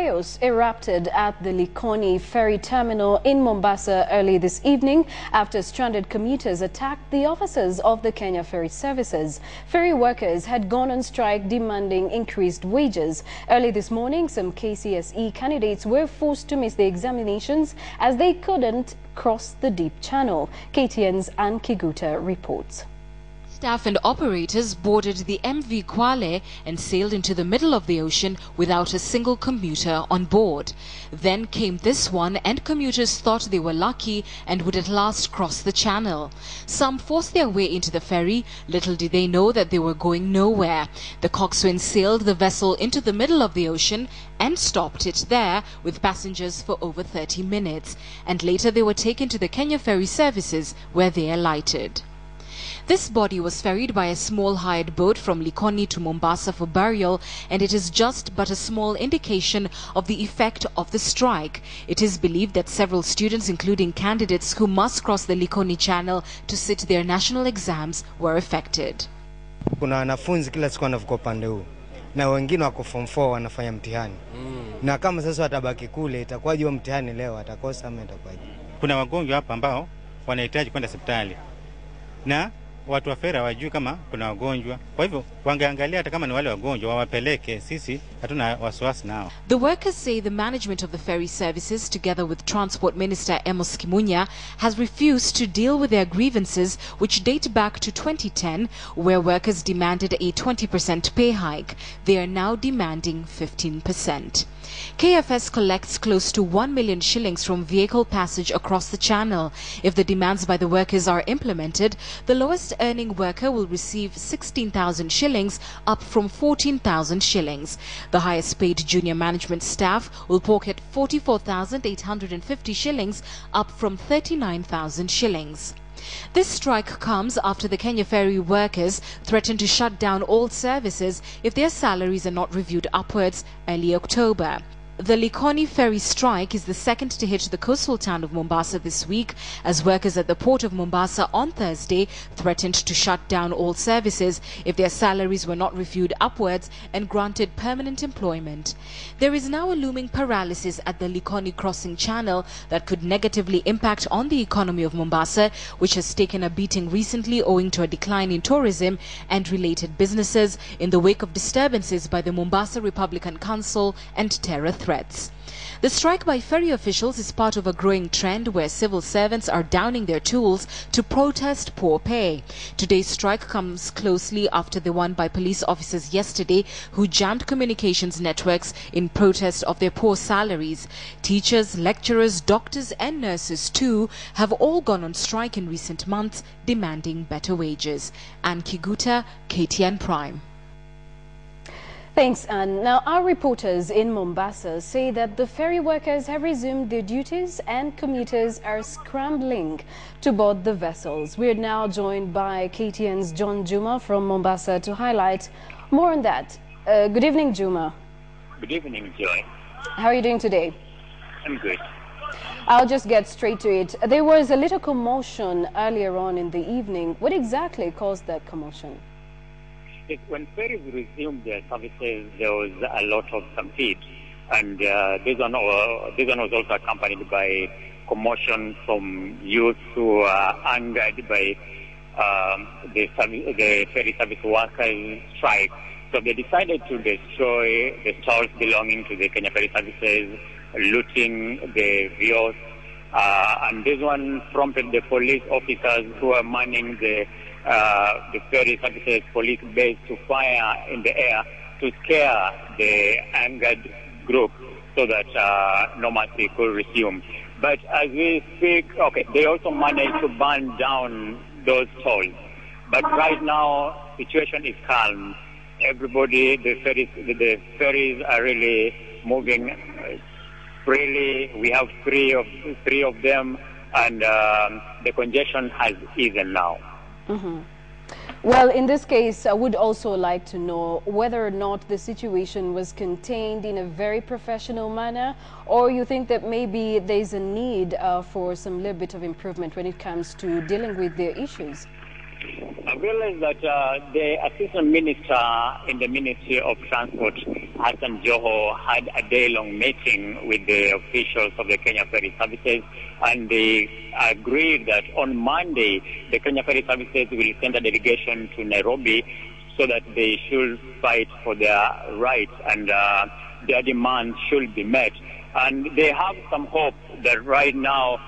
Chaos erupted at the Likoni ferry terminal in Mombasa early this evening after stranded commuters attacked the officers of the Kenya Ferry Services. Ferry workers had gone on strike demanding increased wages. Early this morning, some KCSE candidates were forced to miss the examinations as they couldn't cross the deep channel. KTN's Ann Kiguta reports. Staff and operators boarded the MV Kwale and sailed into the middle of the ocean without a single commuter on board. Then came this one, and commuters thought they were lucky and would at last cross the channel. Some forced their way into the ferry. Little did they know that they were going nowhere. The coxswain sailed the vessel into the middle of the ocean and stopped it there with passengers for over 30 minutes. And later they were taken to the Kenya Ferry Services, where they alighted. This body was ferried by a small hired boat from Likoni to Mombasa for burial, and it is just but a small indication of the effect of the strike. It is believed that several students, including candidates who must cross the Likoni channel to sit their national exams, were affected. Kuna wanafunzi kila siku wanavuka upande huu na wengine wako form 4 wanafanya mtihani. Na kama sasa watabaki kule itakuwaje mtihani leo, atakosa ama itakuwaje? Kuna wagonjwa hapa ambao wanahitaji kwenda hospitali. Na watu wa feri hawajui kama kuna wagonjwa. Kwa hivyo wangeangalia hata kama ni wale wagonjwa wawapeleke, sisi hatuna wasiwasi nao. The workers say the management of the ferry services, together with Transport Minister Amos Kimunya, has refused to deal with their grievances, which date back to 2010, where workers demanded a 20% pay hike. They are now demanding 15%. KFS collects close to 1 million shillings from vehicle passage across the channel. If the demands by the workers are implemented, the lowest earning worker will receive 16,000 shillings, up from 14,000 shillings. The highest paid junior management staff will pocket 44,850 shillings, up from 39,000 shillings. This strike comes after the Kenya Ferry workers threatened to shut down all services if their salaries are not reviewed upwards early October. The Likoni ferry strike is the second to hit the coastal town of Mombasa this week, as workers at the port of Mombasa on Thursday threatened to shut down all services if their salaries were not reviewed upwards and granted permanent employment. There is now a looming paralysis at the Likoni crossing channel that could negatively impact on the economy of Mombasa, which has taken a beating recently owing to a decline in tourism and related businesses in the wake of disturbances by the Mombasa Republican Council and terror threats. The strike by ferry officials is part of a growing trend where civil servants are downing their tools to protest poor pay. Today's strike comes closely after the one by police officers yesterday who jammed communications networks in protest of their poor salaries. Teachers, lecturers, doctors and nurses too have all gone on strike in recent months, demanding better wages. Ann Kiguta, KTN Prime. Thanks, Anne. Now, our reporters in Mombasa say that the ferry workers have resumed their duties and commuters are scrambling to board the vessels. We're now joined by KTN's John Juma from Mombasa to highlight more on that. Good evening, Juma. Good evening, Joy. How are you doing today? I'm good. I'll just get straight to it. There was a little commotion earlier on in the evening. What exactly caused that commotion? When ferries resumed their services, there was a lot of stampede, and this one was also accompanied by commotion from youth who were angered by the ferry service workers' strike. So they decided to destroy the stalls belonging to the Kenya Ferry Services, looting the vehicles, and this one prompted the police officers who were manning the ferry services police base to fire in the air to scare the angered group so that normalcy could resume. But as we speak, they also managed to burn down those stalls. But right now, situation is calm. Everybody, the ferries are really moving freely. We have three of them, and the congestion has eased now. Mm-hmm. Well, in this case, I would also like to know whether or not the situation was contained in a very professional manner, or you think that maybe there's a need for some little bit of improvement when it comes to dealing with their issues. I'm realized that the Assistant Minister in the Ministry of Transport, Hassan Joho, had a day-long meeting with the officials of the Kenya Ferry Services, and they agreed that on Monday, the Kenya Ferry Services will send a delegation to Nairobi so that they should fight for their rights and their demands should be met. And they have some hope that right now,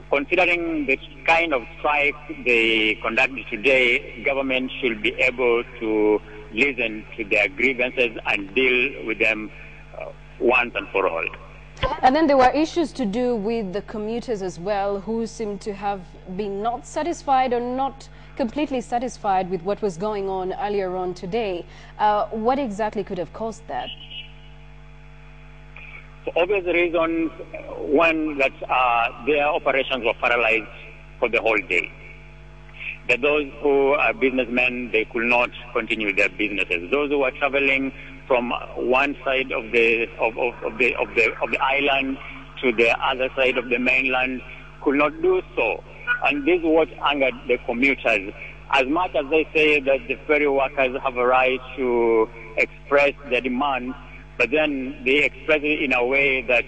considering the kind of strike they conducted today, government should be able to listen to their grievances and deal with them once and for all. And then there were issues to do with the commuters as well, who seem to have been not satisfied or not completely satisfied with what was going on earlier on today. What exactly could have caused that? For obvious reasons, one, that their operations were paralyzed for the whole day. That those who are businessmen, they could not continue their businesses. Those who are traveling from one side of the island to the other side of the mainland could not do so. And this is what angered the commuters. As much as they say that the ferry workers have a right to express their demands, but then they express it in a way that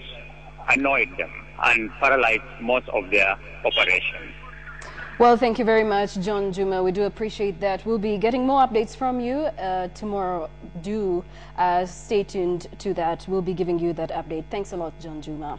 annoyed them and paralyzed most of their operations. Well, thank you very much, John Juma. We do appreciate that. We'll be getting more updates from you tomorrow. Do stay tuned to that. We'll be giving you that update. Thanks a lot, John Juma.